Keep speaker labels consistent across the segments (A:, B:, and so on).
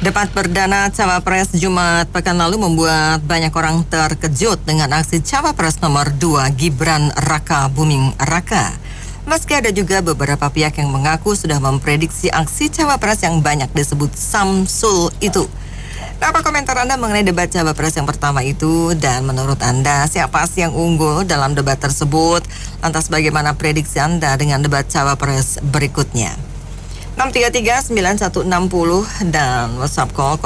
A: Debat perdana Cawapres Jumat pekan lalu membuat banyak orang terkejut dengan aksi Cawapres nomor 2 Gibran Raka Buming Raka. Meski ada juga beberapa pihak yang mengaku sudah memprediksi aksi Cawapres yang banyak disebut Samsul itu. Apa komentar Anda mengenai debat Cawapres yang pertama itu? Dan menurut Anda siapa sih yang unggul dalam debat tersebut? Lantas bagaimana prediksi Anda dengan debat Cawapres berikutnya? 633-9160 dan WhatsApp call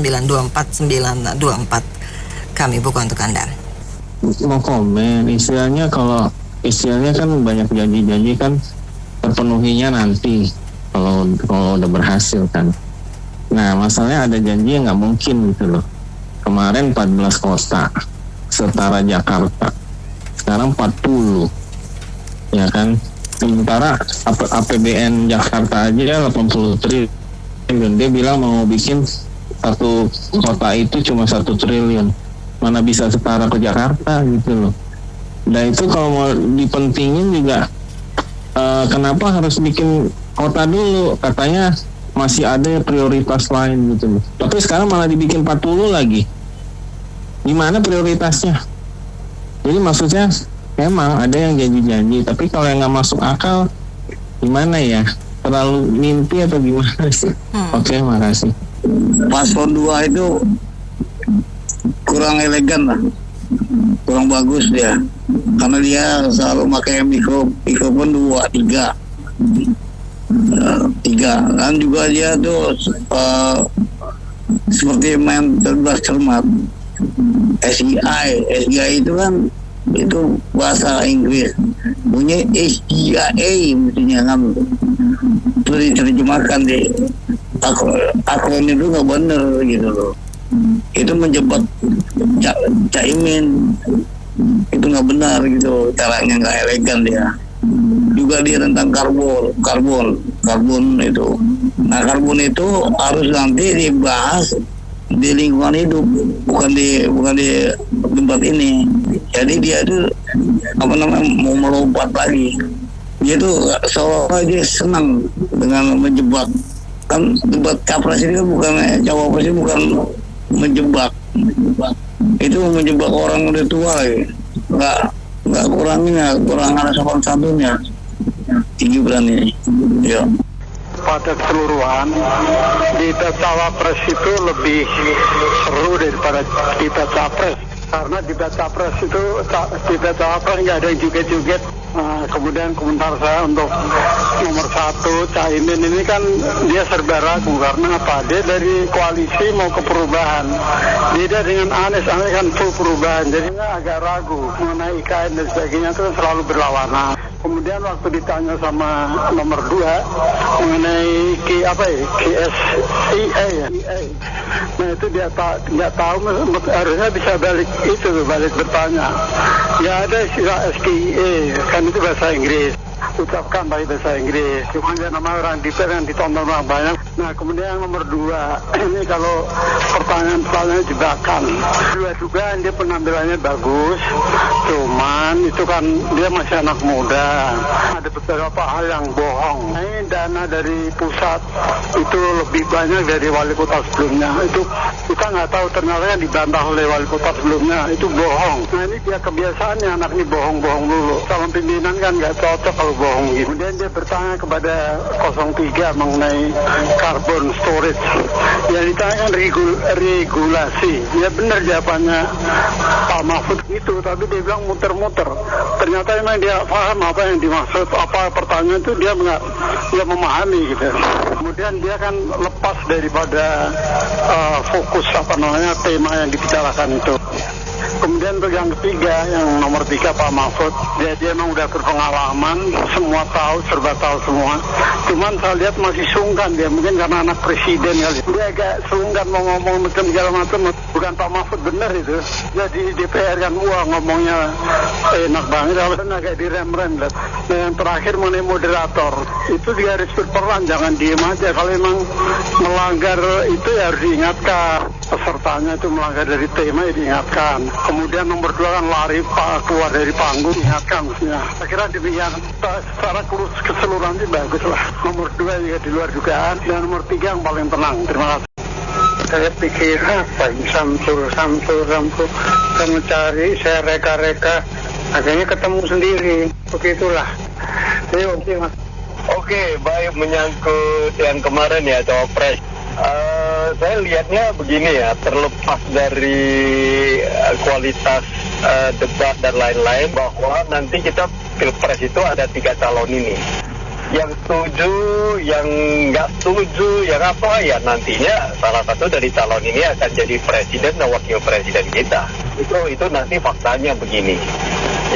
A: 0816-924-924. Kami buka untuk Anda.
B: Mau komen, istilahnya kan banyak janji-janji kan terpenuhinya nanti kalau udah berhasil kan. Nah masalahnya ada janji yang nggak mungkin gitu loh. Kemarin 14 kota setara Jakarta, sekarang 40 ya kan. Sementara APBN Jakarta aja 80 triliun. Dia bilang mau bikin satu kota itu cuma 1 triliun. Mana bisa setara ke Jakarta gitu loh. Dan itu kalau mau dipentingin juga kenapa harus bikin kota dulu? Katanya masih ada prioritas lain gitu loh. Tapi sekarang malah dibikin 40 lagi. Gimana prioritasnya? Jadi maksudnya memang ada yang janji-janji, tapi kalau yang nggak masuk akal, gimana ya? Terlalu mimpi atau gimana sih? Oke, makasih.
C: Paslon 2 itu kurang elegan lah, kurang bagus dia, karena dia selalu pakai mikrofon 2, 3, kan juga dia tuh seperti main cerdas cermat. SGI itu kan itu bahasa Inggris, punya SGA mestinya kan itu diterjemahkan di akun itu nggak bener gitu loh. Itu menjebak Caimin, itu nggak benar gitu, caranya nggak elegan dia. Juga dia tentang karbon itu. Nah karbon itu harus nanti dibahas di lingkungan hidup, bukan di tempat ini. Jadi dia itu mau melompat lagi. Dia itu seolah-olah dia senang dengan menjebak. Kan debat capres ini kan bukan, cawapres ini bukan menjebak. Itu menjebak orang udah tua ya. Nggak kurang ada sopan santunnya. Tinggi berani. Ya.
D: Pada keseluruhan debat cawapres itu lebih seru daripada debat capres, karena debat capres itu debat cawapres nggak ada yang joget-joget. Kemudian komentar saya untuk nomor 1 Caimin ini kan dia serba ragu karena apa? Dia dari koalisi mau ke perubahan, beda dengan Anies kan full perubahan, jadinya agak ragu mengenai IKN dan sebagainya, itu selalu berlawanan. Kemudian waktu ditanya sama nomor 2 mengenai KSIA ya. Nah itu dia nggak tahu, harusnya bisa balik bertanya. Ya ada istilah SKIA, kan itu bahasa Inggris. Ucapkan pakai bahasa Inggris, cuma dia nama orang detail yang ditonton orang banyak. Nah kemudian yang nomor 2 ini kalau pertanyaan jebakan, juga dia penampilannya bagus, cuman itu kan dia masih anak muda, ada beberapa hal yang bohong. Nah, ini dana dari pusat itu lebih banyak dari wali kota sebelumnya, itu kita nggak tahu, ternyata yang dibantah oleh wali kota sebelumnya itu bohong. Nah ini dia kebiasaannya, anak ini bohong dulu, calon pimpinan kan nggak cocok kalau bohong gitu. Kemudian dia bertanya kepada 03 mengenai carbon storage. Yang ditanya kan regulasi. Ya benar jawabannya Pak Mahfud itu, tapi dia bilang muter-muter. Ternyata memang dia paham apa yang dimaksud, apa pertanyaan itu dia nggak memahami gitu. Kemudian dia kan lepas daripada fokus tema yang dibicarakan itu. Kemudian untuk yang ketiga, yang nomor 3 Pak Mahfud, dia memang udah berpengalaman, semua tahu, serba tahu semua. Cuman saya lihat masih sungkan dia, mungkin karena anak presiden kali. Dia agak sungkan mau ngomong macam segala macam. bukan Pak Mahfud benar itu. Jadi DPR kan ngomongnya enak banget, alasan agak direm-rem. Nah, yang terakhir mengenai moderator, itu juga harus berperan, jangan diem aja. Kalau memang melanggar itu ya harus diingatkan. Pesertanya itu melanggar dari tema ya diingatkan. Kemudian nomor 2 kan lari keluar dari panggung, diingatkan maksudnya. Saya kira demikian. Secara keseluruhan sih bagus lah. Nomor 2 juga di luar dugaan, dan nomor 3 yang paling tenang. Terima kasih. Saya pikir apa Samsul saya mencari, saya reka-reka, akhirnya ketemu sendiri, begitulah. Jadi oke mas.
E: Oke, baik, menyangkut yang kemarin ya Cawapres. Saya lihatnya begini ya, terlepas dari kualitas debat dan lain-lain, bahwa nanti kita Pilpres itu ada 3 calon ini. Yang setuju, yang nggak setuju, yang apa ya nantinya salah satu dari calon ini akan jadi presiden dan wakil presiden kita. Itu nanti faktanya begini,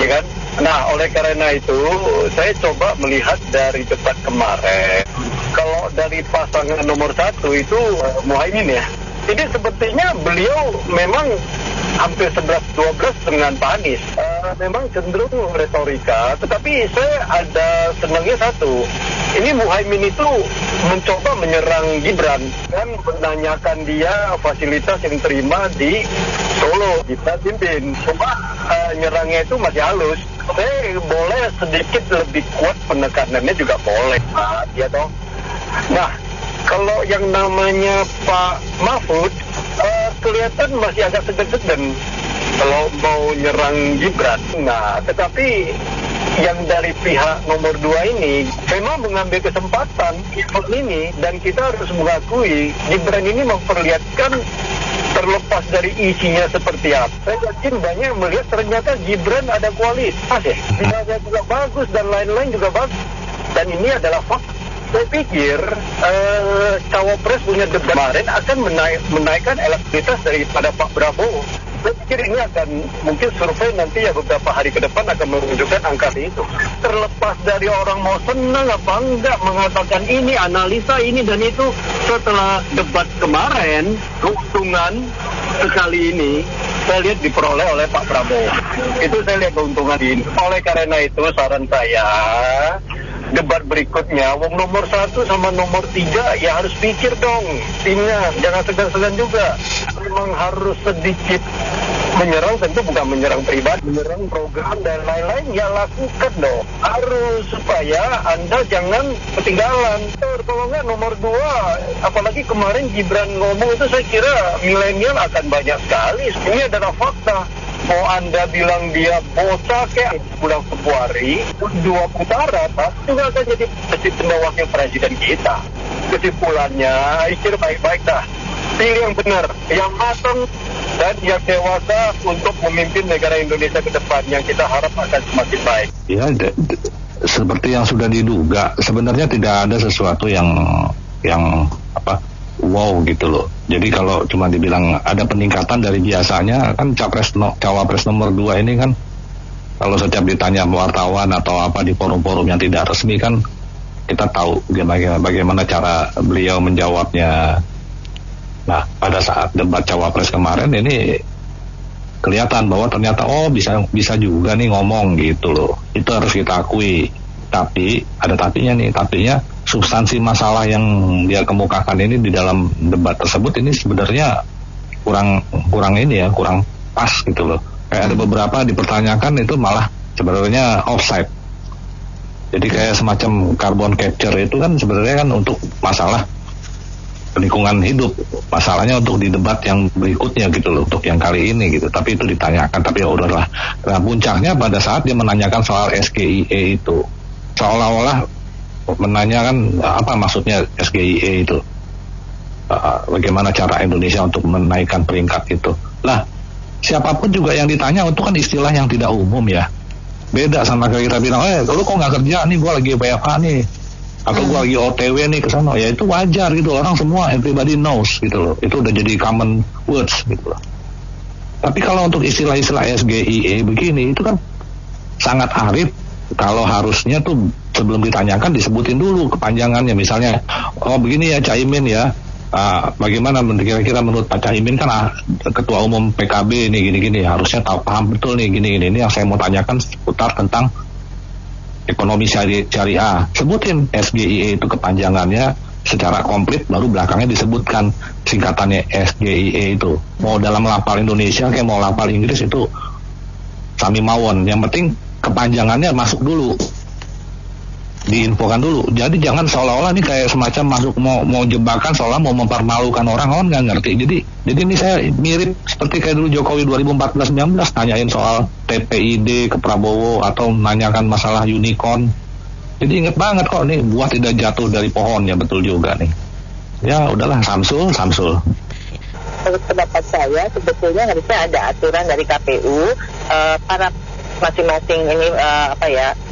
E: ya kan? Nah, oleh karena itu saya coba melihat dari debat kemarin. Kalau dari pasangan nomor 1 itu Muhaimin ya. Jadi sepertinya beliau memang hampir 11-12 dengan Pak Anies. Memang cenderung retorika, tetapi saya ada senangnya satu. Ini Muhaimin itu mencoba menyerang Gibran, kan menanyakan dia fasilitas yang terima di Solo, kita pimpin. Cuma nyerangnya itu masih halus. Saya boleh sedikit lebih kuat penekanannya juga boleh, ya toh. Nah, kalau yang namanya Pak Mahfud kelihatan masih agak segan-segan kalau mau nyerang Gibran. Nah, tetapi yang dari pihak nomor 2 ini memang mengambil kesempatan event ini, dan kita harus mengakui Gibran ini memperlihatkan, terlepas dari isinya seperti apa, saya yakin banyak yang melihat ternyata Gibran ada kualitas ya, dinanya juga bagus dan lain-lain juga bagus, dan ini adalah fakta. Saya pikir Cawapres punya debat kemarin akan menaikkan elektabilitas daripada Pak Prabowo. Saya pikir ini akan, mungkin survei nanti ya beberapa hari ke depan akan menunjukkan angka itu. Terlepas dari orang mau senang apa enggak mengatakan ini, analisa ini dan itu, setelah debat kemarin, keuntungan sekali ini saya lihat diperoleh oleh Pak Prabowo. Itu saya lihat keuntungan ini. Oleh karena itu saran saya, debat berikutnya, nomor 1 sama nomor 3 ya harus pikir dong timnya, jangan segan-segan juga. Memang harus sedikit menyerang, tentu bukan menyerang pribadi, menyerang program dan lain-lain, ya lakukan dong. Harus, supaya Anda jangan ketinggalan. Kalau nggak nomor 2, apalagi kemarin Gibran ngomong itu, saya kira milenial akan banyak sekali. Ini adalah fakta. Mau Anda bilang dia bocah kayak bulan Februari, 2 putaran, juga akan jadi presiden wakil presiden kita. Kesimpulannya, pikir baik-baik dah. Pilih yang benar, yang matang, dan yang dewasa untuk memimpin negara Indonesia ke depan, yang kita harap akan semakin baik.
F: Ya, seperti yang sudah diduga, sebenarnya tidak ada sesuatu yang wow gitu loh. Jadi kalau cuma dibilang ada peningkatan dari biasanya, kan Cawapres nomor 2 ini kan, kalau setiap ditanya wartawan atau apa di forum-forum yang tidak resmi kan, kita tahu bagaimana cara beliau menjawabnya. Nah, pada saat debat Cawapres kemarin ini kelihatan bahwa ternyata bisa juga nih ngomong gitu loh. Itu harus kita akui. Tapi ada tapinya nih, substansi masalah yang dia kemukakan ini di dalam debat tersebut ini sebenarnya kurang pas gitu loh. Kayak ada beberapa dipertanyakan itu malah sebenarnya offside. Jadi kayak semacam carbon capture itu kan sebenarnya kan untuk masalah lingkungan hidup, masalahnya untuk di debat yang berikutnya gitu loh, untuk yang kali ini gitu. Tapi itu ditanyakan, tapi ya udahlah. Nah, puncaknya pada saat dia menanyakan soal SGIE itu, seolah-olah menanyakan apa maksudnya SGIE itu, bagaimana cara Indonesia untuk menaikkan peringkat itu. Lah, siapapun juga yang ditanya itu kan istilah yang tidak umum ya. Beda sama kayak kita bilang, lu kok nggak kerja nih, gue lagi WFH nih, atau gue lagi OTW nih ke sana. Ya itu wajar gitu, orang semua everybody knows gitu loh. Itu udah jadi common words gitu loh. Tapi kalau untuk istilah-istilah SGIE begini, itu kan sangat arif. Kalau harusnya tuh sebelum ditanyakan disebutin dulu kepanjangannya, misalnya begini ya Caimin ya, bagaimana kira-kira menurut Pak Caimin kan Ketua Umum PKB ini gini-gini, harusnya tahu paham betul nih gini-gini. Ini yang saya mau tanyakan seputar tentang ekonomi syariah. Sebutin SGIE itu kepanjangannya secara komplit, baru belakangnya disebutkan singkatannya SGIE itu. Mau dalam lafal Indonesia kayak mau lafal Inggris itu sami mawon. Yang penting kepanjangannya masuk dulu, diinfokan dulu. Jadi jangan seolah-olah ini kayak semacam masuk mau jebakan, seolah mau mempermalukan orang nggak ngerti. Jadi ini saya mirip seperti kayak dulu Jokowi 2014-19 tanyain soal TPID ke Prabowo atau menanyakan masalah unicorn. Jadi inget banget kok nih, buah tidak jatuh dari pohon, ya betul juga nih. Ya udahlah, Samsul.
G: Menurut pendapat saya sebetulnya harusnya ada aturan dari KPU para masing-masing ini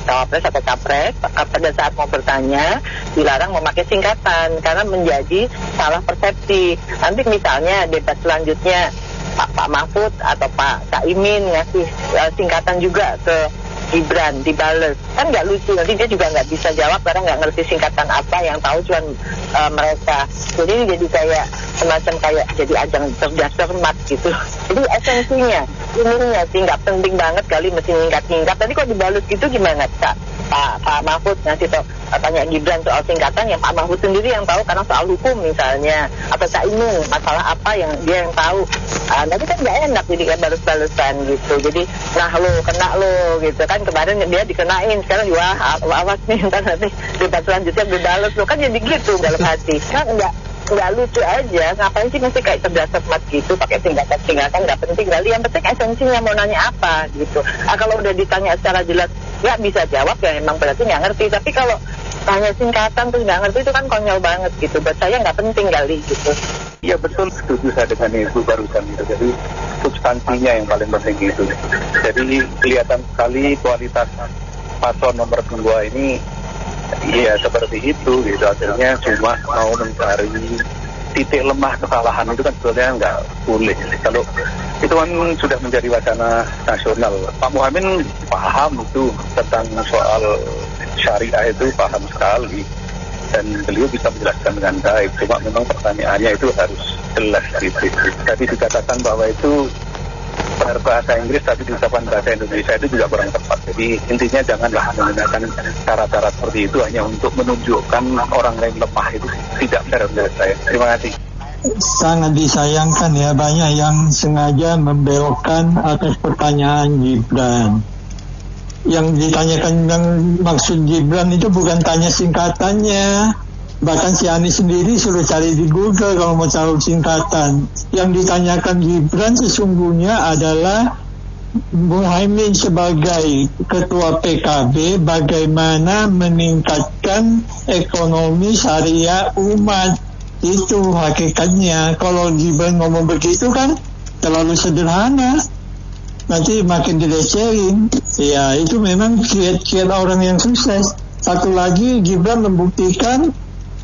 G: cawapres atau capres pada saat mau bertanya dilarang memakai singkatan karena menjadi salah persepsi. Nanti misalnya debat selanjutnya Pak Mahfud atau Pak Caimin ngasih singkatan juga ke Gibran, dibales, kan nggak lucu. Nanti dia juga nggak bisa jawab karena nggak ngerti singkatan apa, yang tahu cuma mereka. Jadi ini jadi kayak semacam kayak jadi ajang cerdas-cermat gitu. Jadi esensinya, ininya sih nggak penting banget kali mesti nyingkat-nyingkat. Tadi kok dibalut gitu gimana, Pak Mahfud ngasih tanya Gibran soal singkatan yang Pak Mahfud sendiri yang tahu karena soal hukum misalnya, atau Caimin masalah apa yang dia yang tahu. Tapi kan nggak enak jadi kayak balas-balasan gitu. Jadi kena lo gitu kan, kemarin dia dikenain, sekarang wah awas nih ntar nanti debat selanjutnya berbalas lo, kan jadi gitu dalam hati. Kan nggak lucu aja, ngapain sih mesti kayak cerdas cermat gitu pakai singkatan nggak penting kali. Yang penting esensinya mau nanya apa gitu. Kalau udah ditanya secara jelas nggak bisa jawab ya emang berarti nggak ngerti. Tapi kalau tanya singkatan terus nggak ngerti itu kan konyol banget gitu. Buat saya nggak penting kali gitu.
E: Iya betul, setuju saya dengan itu barusan itu. Jadi substansinya yang paling penting itu. Jadi kelihatan sekali kualitas paslon nomor 2 ini iya seperti itu gitu. Akhirnya cuma mau mencari titik lemah kesalahan itu kan sebenarnya nggak boleh. Kalau itu kan sudah menjadi wacana nasional. Pak Muhammad paham itu tentang soal syariah itu, paham sekali. Dan beliau bisa menjelaskan dengan baik. Cuma memang pertanyaannya itu harus jelas gitu. Tadi dikatakan bahwa itu berbahasa Inggris tapi diucapkan bahasa Indonesia itu juga kurang tepat. Jadi intinya janganlah menggunakan cara-cara seperti itu hanya untuk menunjukkan orang lain lemah, itu tidak fair menurut saya. Terima kasih.
H: Sangat disayangkan ya, banyak yang sengaja membelokkan atas pertanyaan Gibran. Yang ditanyakan yang maksud Gibran itu bukan tanya singkatannya. Bahkan si Anies sendiri suruh cari di Google kalau mau cari singkatan. Yang ditanyakan Gibran sesungguhnya adalah Muhaimin sebagai ketua PKB bagaimana meningkatkan ekonomi syariah umat. Itu hakikatnya. Kalau Gibran ngomong begitu kan terlalu sederhana, nanti makin dilecehin. Ya itu memang kiat-kiat orang yang sukses. Satu lagi, Gibran membuktikan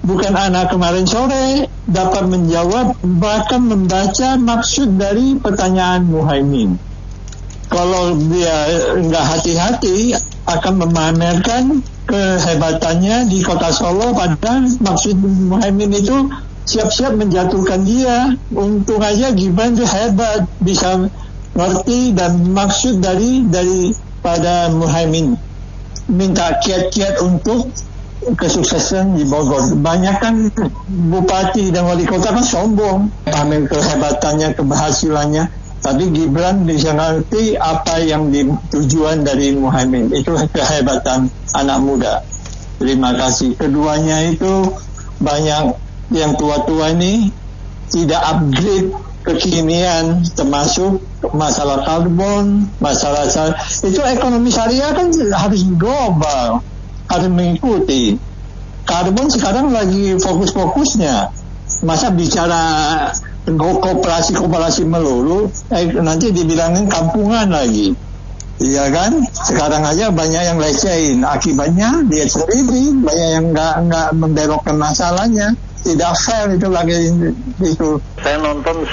H: bukan anak kemarin sore dapat menjawab bahkan membaca maksud dari pertanyaan Muhaimin. Kalau dia nggak hati-hati akan memamerkan kehebatannya di kota Solo, padahal maksud Muhaimin itu siap-siap menjatuhkan dia. Untung aja Gibran itu hebat, bisa ngerti dan maksud pada Muhaimin. Minta kiat-kiat untuk kesuksesan di Bogor. Banyak kan bupati dan wali kota kan sombong, pamer kehebatannya, keberhasilannya. Tapi Gibran bisa ngerti apa yang tujuan dari Muhaimin. Itu kehebatan anak muda. Terima kasih. Keduanya itu banyak yang tua-tua ini tidak upgrade kekinian, termasuk masalah karbon, masalah itu ekonomi syariah kan harus global, harus mengikuti. Karbon sekarang lagi fokus-fokusnya. Masa bicara kooperasi melulu, nanti dibilangin kampungan lagi. Iya kan? Sekarang aja banyak yang lecehin. Akibatnya dia sendiri banyak yang nggak membelokkan masalahnya. Tidak fair itu lagi itu.
E: Saya nonton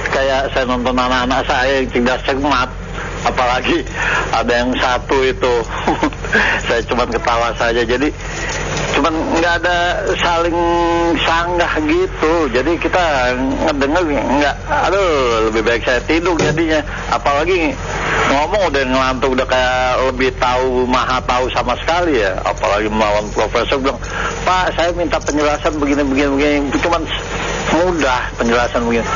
E: kayak saya nonton anak-anak saya yang tidak cermat. Apalagi ada yang satu itu saya cuma ketawa saja. Jadi
D: cuman nggak ada saling sanggah gitu. Jadi kita ngedenger nggak, aduh lebih baik saya tidur jadinya. Apalagi ngomong udah ngelantuk, udah kayak lebih tahu, maha tahu sama sekali ya. Apalagi melawan profesor bilang, Pak saya minta penjelasan begini. Cuman mudah penjelasan begini.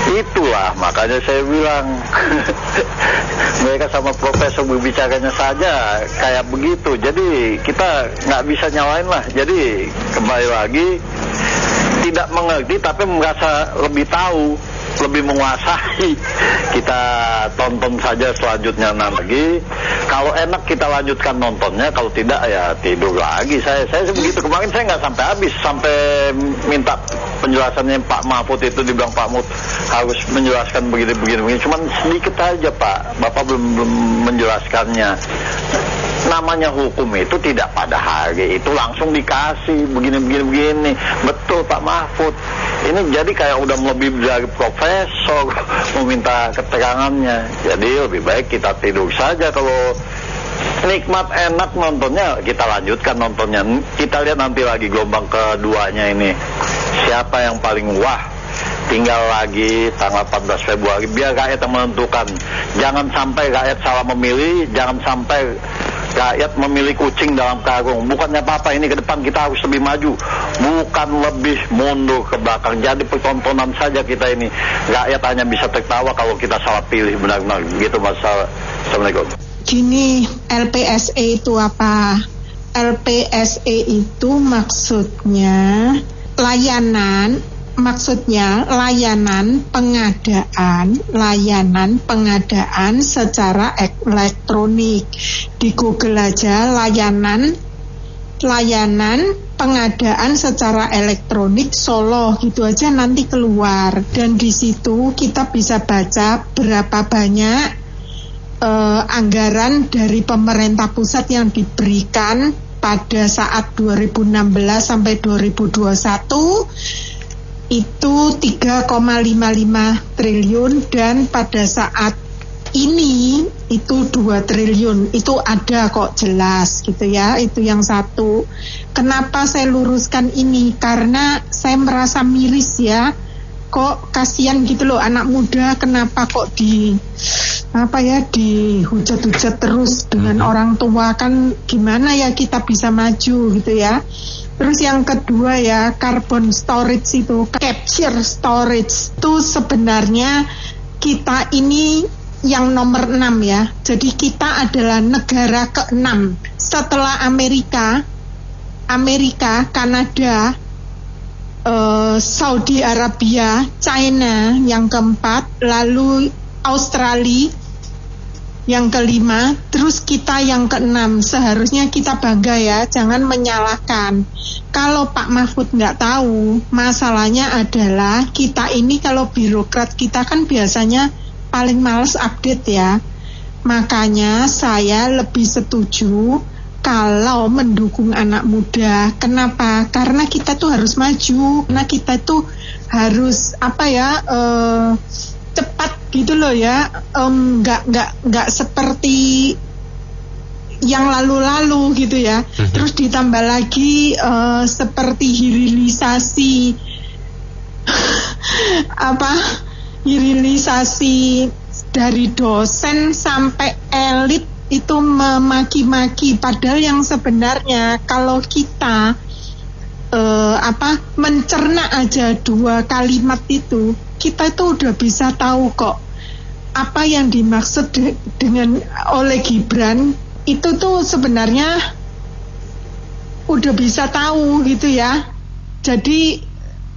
D: Itulah makanya saya bilang mereka sama profesor berbicaranya saja kayak begitu. Jadi kita nggak bisa nyalain lah. Jadi kembali lagi, tidak mengerti tapi merasa lebih tahu, lebih menguasai. Kita tonton saja selanjutnya nanti. Kalau enak kita lanjutkan nontonnya, kalau tidak ya tidur lagi. Saya begitu. Kemarin saya nggak sampai habis, sampai minta penjelasannya Pak Mahfud itu, dibilang Pak Mahfud harus menjelaskan begini. Cuman sedikit aja Pak, Bapak belum menjelaskannya. Namanya hukum itu tidak pada hari itu langsung dikasih begini. Betul Pak Mahfud. Ini jadi kayak udah melebihi dari profesor meminta keterangannya. Jadi lebih baik kita tidur saja. Kalau nikmat enak nontonnya, kita lanjutkan nontonnya. Kita lihat nanti lagi gelombang keduanya ini siapa yang paling wah. Tinggal lagi tanggal 14 Februari biar rakyat yang menentukan. Jangan sampai rakyat salah memilih, jangan sampai rakyat memilih kucing dalam karung. Bukannya apa-apa, ini ke depan kita harus lebih maju, bukan lebih mundur ke belakang. Jadi pertontonan saja kita ini, rakyat hanya bisa tertawa kalau kita salah pilih benar-benar. Gitu Mas. Assalamualaikum.
I: Gini, LPSE itu apa? LPSE itu maksudnya layanan pengadaan secara elektronik. Di Google aja layanan pengadaan secara elektronik Solo, gitu aja nanti keluar. Dan di situ kita bisa baca berapa banyak anggaran dari pemerintah pusat yang diberikan pada saat 2016 sampai 2021 itu 3,55 triliun, dan pada saat ini itu 2 triliun. Itu ada kok jelas gitu ya. Itu yang satu. Kenapa saya luruskan ini? Karena saya merasa miris ya. Kok kasihan gitu loh anak muda, kenapa kok dihujat-hujat terus dengan orang tua. Kan gimana ya kita bisa maju gitu ya. Terus yang kedua ya, carbon storage itu, capture storage itu sebenarnya kita ini yang nomor 6 ya. Jadi kita adalah negara ke-6 setelah Amerika, Kanada, Saudi Arabia, China yang keempat, lalu Australia yang kelima, terus kita yang keenam. Seharusnya kita bangga ya, jangan menyalahkan. Kalau Pak Mahfud nggak tahu, masalahnya adalah kita ini kalau birokrat kita kan biasanya paling males update ya. Makanya saya lebih setuju kalau mendukung anak muda. Kenapa? Karena kita tuh harus maju, karena kita tuh harus cepat gitu loh ya, nggak seperti yang lalu-lalu gitu ya. Terus ditambah lagi seperti hilirisasi dari dosen sampai elit itu memaki-maki. Padahal yang sebenarnya kalau kita mencerna aja 2 kalimat itu, kita itu udah bisa tahu kok apa yang dimaksud dengan oleh Gibran. Itu tuh sebenarnya udah bisa tahu gitu ya. Jadi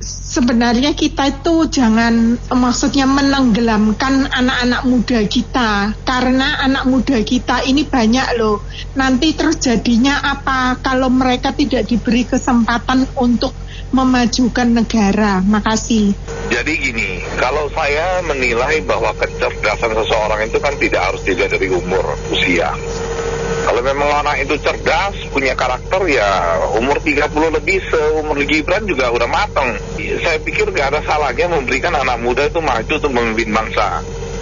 I: sebenarnya kita itu jangan maksudnya menenggelamkan anak-anak muda kita, karena anak muda kita ini banyak loh. Nanti terus jadinya apa kalau mereka tidak diberi kesempatan untuk memajukan negara. Makasih.
J: Jadi gini, kalau saya menilai bahwa kecerdasan seseorang itu kan tidak harus dilihat dari umur, usia. Kalau memang anak itu cerdas, punya karakter, ya umur 30 lebih seumur Gibran juga udah matang. Saya pikir gak ada salahnya memberikan anak muda itu maju untuk memimpin bangsa.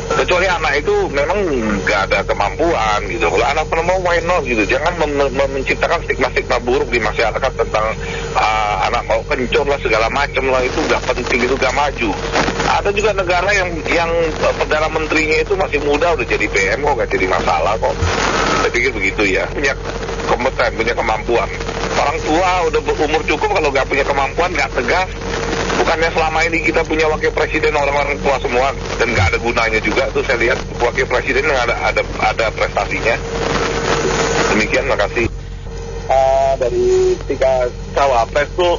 J: Kecuali anak itu memang nggak ada kemampuan gitu. Kalau anak mau why not gitu. Jangan menciptakan stigma-stigma buruk di masyarakat tentang anak mau kencur lah segala macam lah, itu nggak penting, itu nggak maju. Ada juga negara yang perdana menterinya itu masih muda udah jadi PM kok, nggak jadi masalah kok. Saya pikir begitu ya. Punya kompeten, punya kemampuan. Orang tua udah berumur cukup, kalau nggak punya kemampuan, nggak tegas. Bukannya selama ini kita punya wakil presiden orang-orang tua semua dan nggak ada gunanya juga tuh, saya lihat wakil presiden yang ada prestasinya. Demikian, makasih.
E: Dari 3 cawapres tuh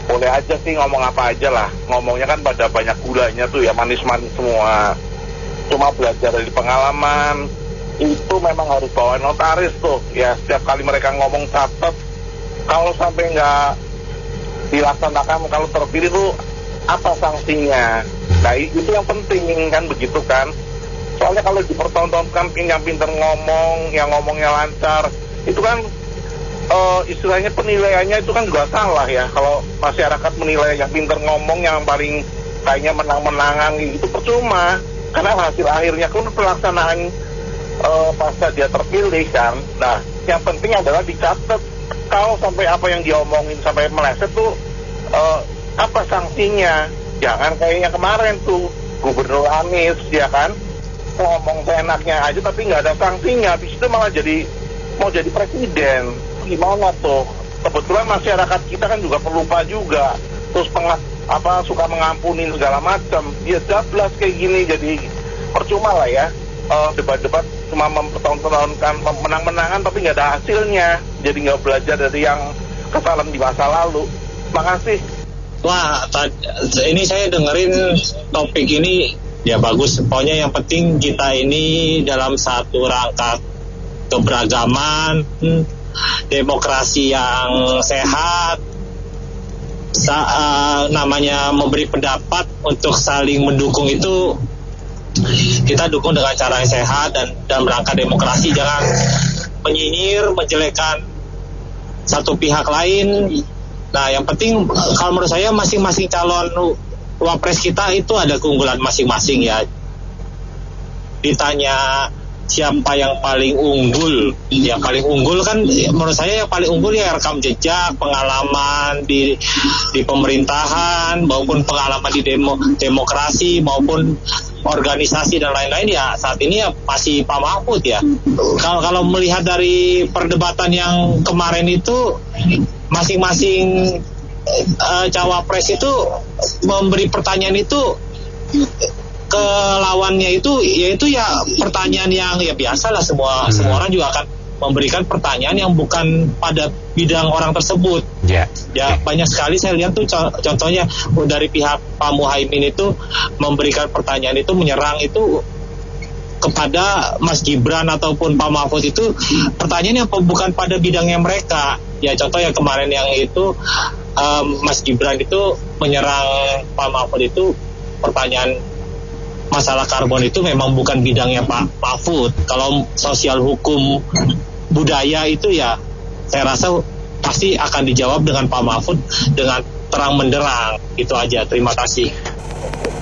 E: boleh aja sih ngomong apa aja lah. Ngomongnya kan pada banyak gulanya tuh ya, manis-manis semua. Cuma belajar dari pengalaman itu memang harus bawa notaris tuh ya. Setiap kali mereka ngomong catat, kalau sampai nggak dilaksanakan, kalau terpilih tuh apa sanksinya. Nah itu yang penting kan, begitu kan. Soalnya kalau dipertontonkan yang pintar ngomong, yang ngomongnya lancar, itu kan istilahnya penilaiannya itu kan juga salah ya. Kalau masyarakat menilai yang pintar ngomong, yang paling kayaknya menang-menangan gitu, percuma. Karena hasil akhirnya kan pelaksanaan pasca dia terpilih kan. Nah yang penting adalah dicatat. Kalau sampai apa yang diomongin sampai meleset tuh apa sanksinya. Jangan kayaknya kemarin tuh Gubernur Anies ya kan, ngomong seenaknya aja tapi nggak ada sanksinya, habis itu malah mau jadi presiden. Gimana tuh? Kebetulan masyarakat kita kan juga pelupa juga, terus suka mengampuni segala macam. Dia dablas kayak gini, jadi percuma lah ya. Debat-debat cuma mempertontonkan menang-menangan tapi nggak ada hasilnya, jadi nggak belajar dari yang kesalahan di masa lalu. Makasih.
K: Wah, ini saya dengerin topik ini ya bagus. Pokoknya yang penting kita ini dalam satu rangka keberagaman, demokrasi yang sehat, namanya memberi pendapat untuk saling mendukung itu kita dukung dengan cara yang sehat dan dalam rangka demokrasi. Jangan menyinyir, menjelekkan satu pihak lain. Nah yang penting kalau menurut saya masing-masing calon wapres kita itu ada keunggulan masing-masing ya. Ditanya siapa yang paling unggul, ya paling unggul kan menurut saya yang paling unggul ya rekam jejak, pengalaman di pemerintahan maupun pengalaman di demokrasi maupun organisasi dan lain-lain ya saat ini ya masih Pak Mahfud ya. Kalau melihat dari perdebatan yang kemarin itu masing-masing cawapres itu memberi pertanyaan itu ke lawannya itu, yaitu ya pertanyaan yang ya biasalah semua orang juga akan memberikan pertanyaan yang bukan pada bidang orang tersebut. Ya banyak sekali saya lihat tuh contohnya dari pihak Pak Muhaimin itu memberikan pertanyaan itu menyerang itu kepada Mas Gibran ataupun Pak Mahfud itu pertanyaan yang bukan pada bidangnya mereka. Ya contoh yang kemarin yang itu Mas Gibran itu menyerang Pak Mahfud itu pertanyaan masalah karbon itu memang bukan bidangnya Pak Mahfud. Kalau sosial hukum budaya itu ya saya rasa pasti akan dijawab dengan Pak Mahfud dengan terang menderang. Itu aja, terima kasih.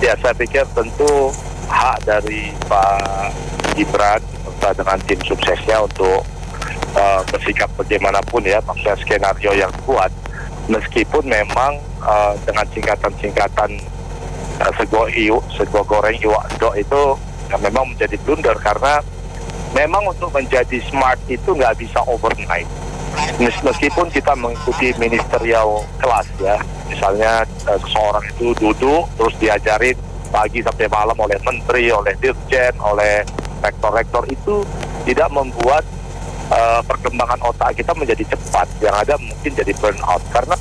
J: Ya saya pikir tentu hak dari Pak Gibran serta dengan tim suksesnya untuk bersikap bagaimanapun ya, maksudnya skenario yang kuat, meskipun memang dengan singkatan-singkatan sego goreng iwak dok itu ya memang menjadi blunder, karena memang untuk menjadi smart itu nggak bisa overnight. Meskipun kita mengikuti ministerial kelas ya, misalnya seseorang itu duduk terus diajarin pagi sampai malam oleh menteri, oleh dirjen, oleh rektor-rektor, itu tidak membuat perkembangan otak kita menjadi cepat. Yang ada mungkin jadi burnout, karena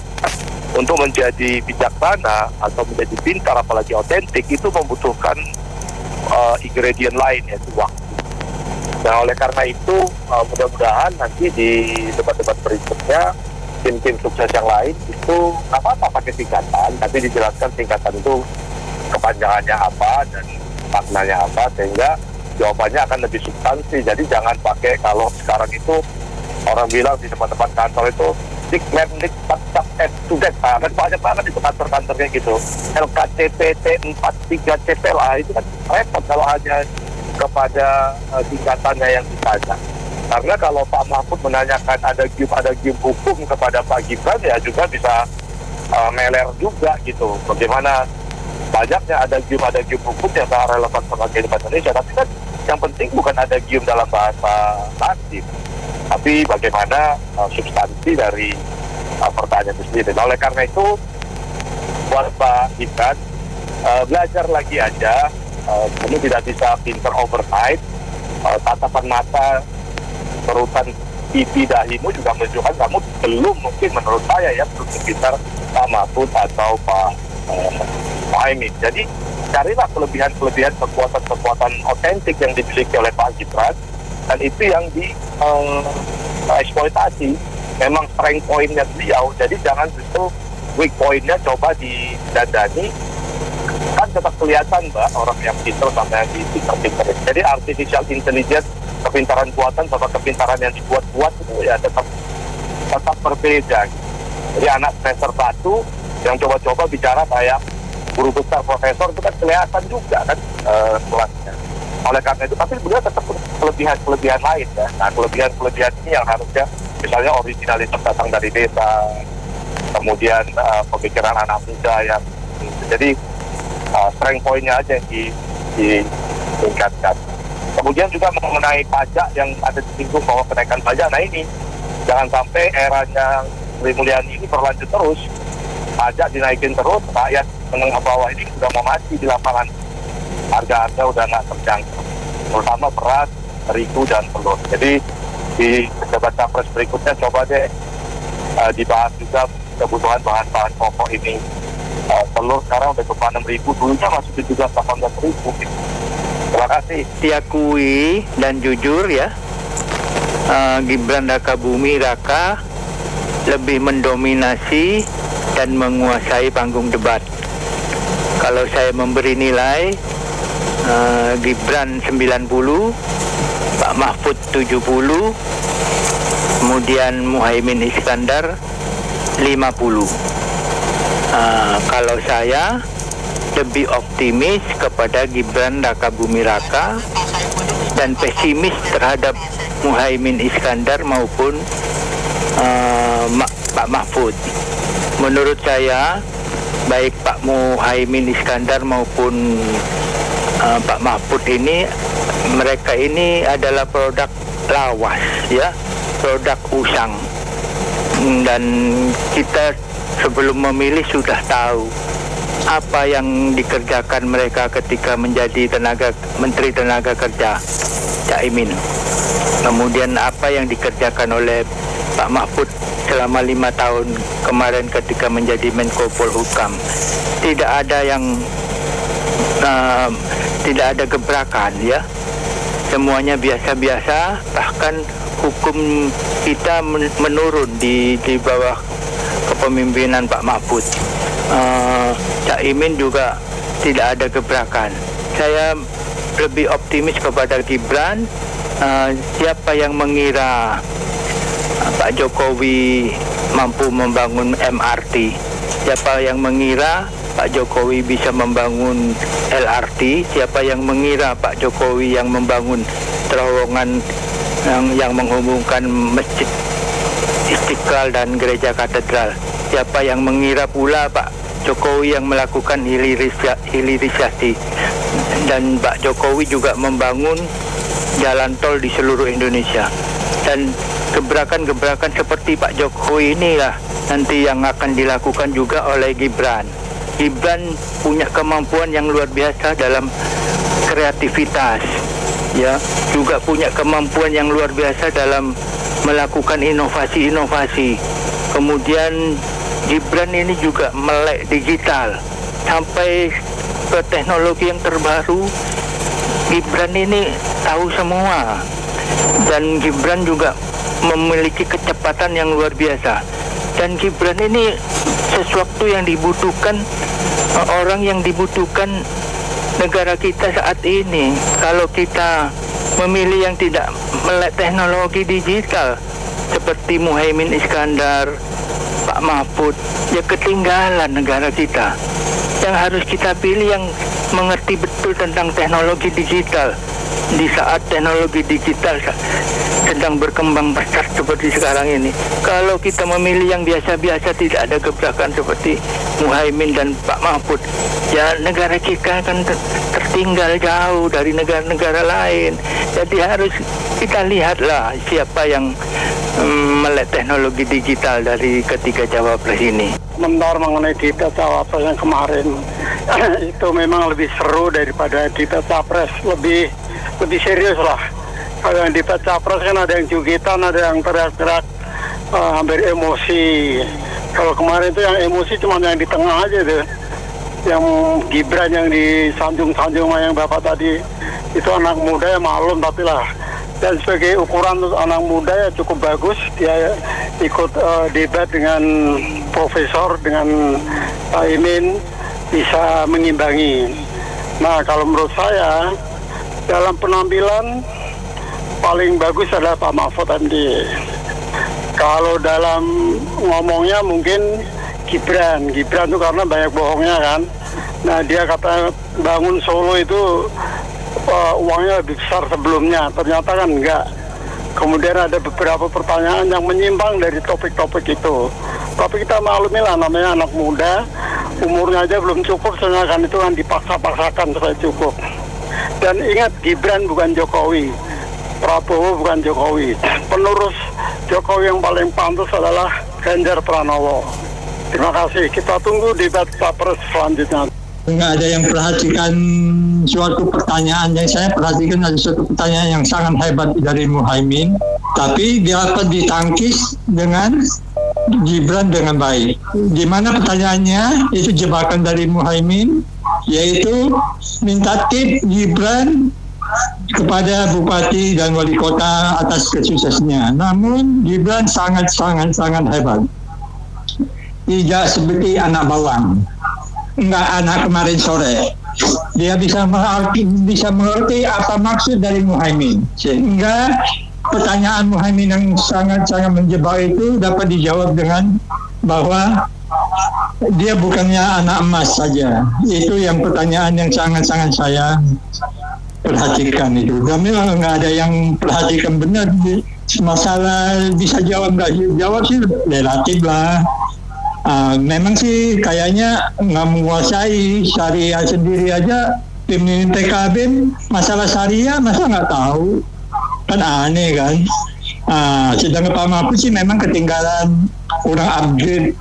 J: untuk menjadi bijaksana atau menjadi pintar apalagi otentik itu membutuhkan ingredient lain, yaitu waktu. Nah oleh karena itu mudah-mudahan nanti di debat-debat berikutnya tim-tim sukses yang lain itu apa-apa pakai singkatan, tapi dijelaskan singkatan itu kepanjangannya apa dan maknanya apa, sehingga jawabannya akan lebih substansi. Jadi jangan pakai, kalau sekarang itu orang bilang di tempat-tempat kantor itu dikmendikbud Sudet banget, banyak banget itu kantor-kantornya gitu. LKCPT 43 CPLA itu kan repot kalau hanya kepada tingkatannya yang ditanya. Karena kalau Pak Mahfud menanyakan ada gium hukum kepada Pak Gibran, ya juga bisa meler juga gitu. Bagaimana banyaknya ada gium hukum yang sangat relevan sama kehidupan Indonesia. Tapi kan yang penting bukan ada gium dalam bahasa Latin, tapi bagaimana substansi dari pertanyaan itu sendiri. Nah, oleh karena itu buat Pak Gibran belajar lagi aja. Kamu tidak bisa pinter overnight. Tatapan mata, perutan pipi dahimu juga menunjukkan kamu belum, mungkin menurut saya ya, belum sekitar Pak Mahfud atau Pak Muhaimin. Jadi carilah kelebihan kekuatan otentik yang dimiliki oleh Pak Gibran, dan itu yang dieksploitasi. Memang strength point-nya beliau, jadi jangan justru weak point-nya coba didandani. Kan tetap kelihatan Mbak, orang yang pintar sama yang pintar-pintar. Jadi artificial intelligence, kepintaran buatan sama kepintaran yang dibuat-buat itu ya tetap berbeda. Jadi anak semester 1 yang coba-coba bicara kayak guru besar profesor itu kan kelihatan juga kan kelasnya. Oleh karena itu, tapi beliau tetap kelebihan lain ya. Nah, kelebihan ini yang harusnya misalnya originalitas datang dari desa, kemudian pemikiran anak muda yang jadi strength point-nya aja yang ditingkatkan. Kemudian juga mengenai pajak yang ada disinggung bahwa kenaikan pajak, nah ini jangan sampai eranya Sri Mulyani ini berlanjut terus, pajak dinaikin terus, rakyat menengah bawah ini sudah mau mati di lapangan, harga-harga udah nggak terjangkau, terutama beras, terigu dan telur. Jadi di debat capres berikutnya coba deh dibahas juga kebutuhan bahan-bahan pokok ini. Telur sekarang udah ke 6.000, dulunya masih 17-18.000. Terima kasih.
L: Diakui dan jujur ya, Gibran Rakabuming Raka lebih mendominasi dan menguasai panggung debat. Kalau saya memberi nilai, Gibran 90, Pak Mahfud 70, kemudian Muhaimin Iskandar 50. Kalau saya lebih optimis kepada Gibran Rakabuming Raka dan pesimis terhadap Muhaimin Iskandar maupun Pak Mahfud. Menurut saya, baik Pak Muhaimin Iskandar maupun Pak Mahfud ini, mereka ini adalah produk lawas ya, produk usang, dan kita sebelum memilih sudah tahu apa yang dikerjakan mereka ketika menjadi Menteri Tenaga Kerja Caimin. Kemudian apa yang dikerjakan oleh Pak Mahfud selama 5 tahun kemarin ketika menjadi Menko Polhukam. Tidak ada gebrakan ya. Semuanya biasa-biasa, bahkan hukum kita menurun di bawah kepemimpinan Pak Mahfud. Caimin juga tidak ada gebrakan. Saya lebih optimis kepada Gibran. Siapa yang mengira Pak Jokowi mampu membangun MRT? Siapa yang mengira Pak Jokowi bisa membangun LRT? Siapa yang mengira Pak Jokowi yang membangun terowongan yang menghubungkan Masjid Istiqlal dan Gereja Katedral? Siapa yang mengira pula Pak Jokowi yang melakukan hilirisasi, dan Pak Jokowi juga membangun jalan tol di seluruh Indonesia. Dan gebrakan-gebrakan seperti Pak Jokowi inilah nanti yang akan dilakukan juga oleh Gibran. Gibran punya kemampuan yang luar biasa dalam kreativitas, ya, juga punya kemampuan yang luar biasa dalam melakukan inovasi-inovasi. Kemudian Gibran ini juga melek digital sampai ke teknologi yang terbaru. Gibran ini tahu semua, dan Gibran juga memiliki kecepatan yang luar biasa. Dan Gibran ini sesuatu yang dibutuhkan, orang yang dibutuhkan negara kita saat ini. Kalau kita memilih yang tidak melek teknologi digital seperti Muhaimin Iskandar, Pak Mahfud, ya ketinggalan negara kita. Yang harus kita pilih yang mengerti betul tentang teknologi digital. Di saat teknologi digital sedang berkembang pesat seperti sekarang ini, kalau kita memilih yang biasa-biasa, tidak ada gebrakan seperti Muhaimin dan Pak Mahfud, ya negara kita akan tertinggal jauh dari negara-negara lain. Jadi harus kita lihatlah siapa yang melek teknologi digital dari ketiga cawapres ini.
D: Komentar mengenai debat cawapres yang kemarin itu memang lebih seru daripada debat capres, lebih serius lah. Kalau yang debat capres kan ada yang jugitan, ada yang teriak-teriak hampir emosi. Kalau kemarin itu yang emosi cuma yang di tengah aja tuh, yang Gibran yang disanjung-sanjung yang Bapak tadi, itu anak muda ya malum tapi lah. Dan sebagai ukuran untuk anak muda ya cukup bagus, dia ikut debat dengan profesor, dengan Pak Imin, bisa mengimbangi. Nah kalau menurut saya dalam penampilan paling bagus adalah Pak Mahfud MD. Kalau dalam ngomongnya mungkin Gibran itu karena banyak bohongnya kan. Nah dia kata bangun Solo itu uangnya lebih besar sebelumnya, ternyata kan enggak. Kemudian ada beberapa pertanyaan yang menyimpang dari topik-topik itu. Tapi kita maklumilah namanya anak muda, umurnya aja belum cukup, sedangkan itu kan dipaksa-paksakan supaya cukup. Dan ingat, Gibran bukan Jokowi, Prabowo bukan Jokowi. Penerus Jokowi yang paling pantas adalah Ganjar Pranowo. Terima kasih, kita tunggu debat capres selanjutnya.
H: Nggak ada yang perhatikan suatu pertanyaan. Yang saya perhatikan ada suatu pertanyaan yang sangat hebat dari Muhaimin, tapi dapat ditangkis dengan Gibran dengan baik. Di mana pertanyaannya itu jebakan dari Muhaimin, yaitu minta tip Gibran kepada bupati dan wali kota atas kesuksesnya. Namun Gibran sangat hebat. Tidak seperti anak bawang, enggak anak kemarin sore. Dia bisa mengerti apa maksud dari Muhaimin, sehingga pertanyaan Muhaimin yang sangat menjebak itu dapat dijawab dengan bahwa dia bukannya anak emas saja. Itu yang pertanyaan yang sangat saya perhatikan itu. Kami nggak ada yang perhatikan benar. Masalah bisa jawab nggak jawab sih relatif lah. Memang sih kayaknya nggak menguasai syariah sendiri aja. Pemimpin PKB masalah syariah masa nggak tahu, kan aneh kan. Sedangkan Pak Mahfud sih memang ketinggalan, kurang upgrade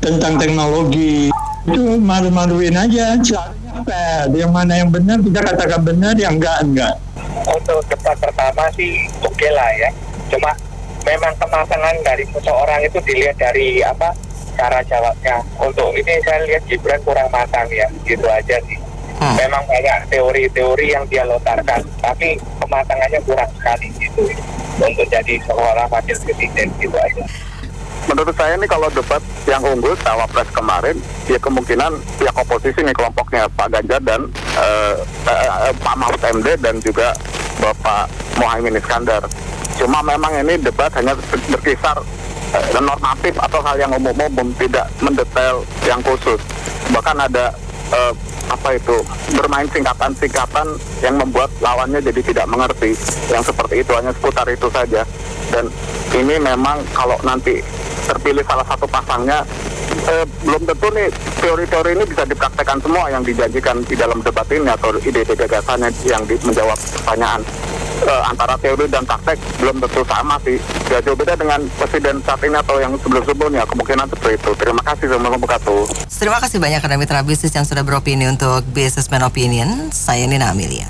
H: tentang teknologi. Itu malu-maluin aja. Yang mana yang benar kita katakan benar, yang enggak.
K: Untuk debat pertama sih oke lah ya. Cuma memang kematangan dari seseorang itu dilihat dari cara jawabnya. Untuk ini saya lihat Gibran kurang matang ya, gitu aja sih. Memang banyak teori-teori yang dia lontarkan, tapi kematangannya kurang sekali gitu untuk jadi seorang wakil presiden, gitu aja.
J: Menurut saya nih kalau debat yang unggul cawapres kemarin, ya kemungkinan pihak oposisi nih kelompoknya Pak Ganjar dan Pak Mahfud MD dan juga Bapak Muhaimin Iskandar. Cuma memang ini debat hanya berkisar normatif atau hal yang umum-umum, tidak mendetail yang khusus. Bahkan ada bermain singkatan-singkatan yang membuat lawannya jadi tidak mengerti. Yang seperti itu, hanya seputar itu saja. Dan ini memang kalau nanti terpilih salah satu pasangnya, belum tentu nih teori-teori ini bisa dipraktekkan semua yang dijanjikan di dalam debat ini atau ide-ide gagasannya yang menjawab pertanyaan. Antara teori dan praktek belum tentu sama sih. Jauh beda dengan presiden saat ini atau yang sebelum-sebelumnya, kemungkinan seperti itu. Terima kasih Assalamualaikum.
A: Terima kasih banyak karena mitra bisnis yang sudah beropini untuk Businessman Opinion. Saya Nina Amelia.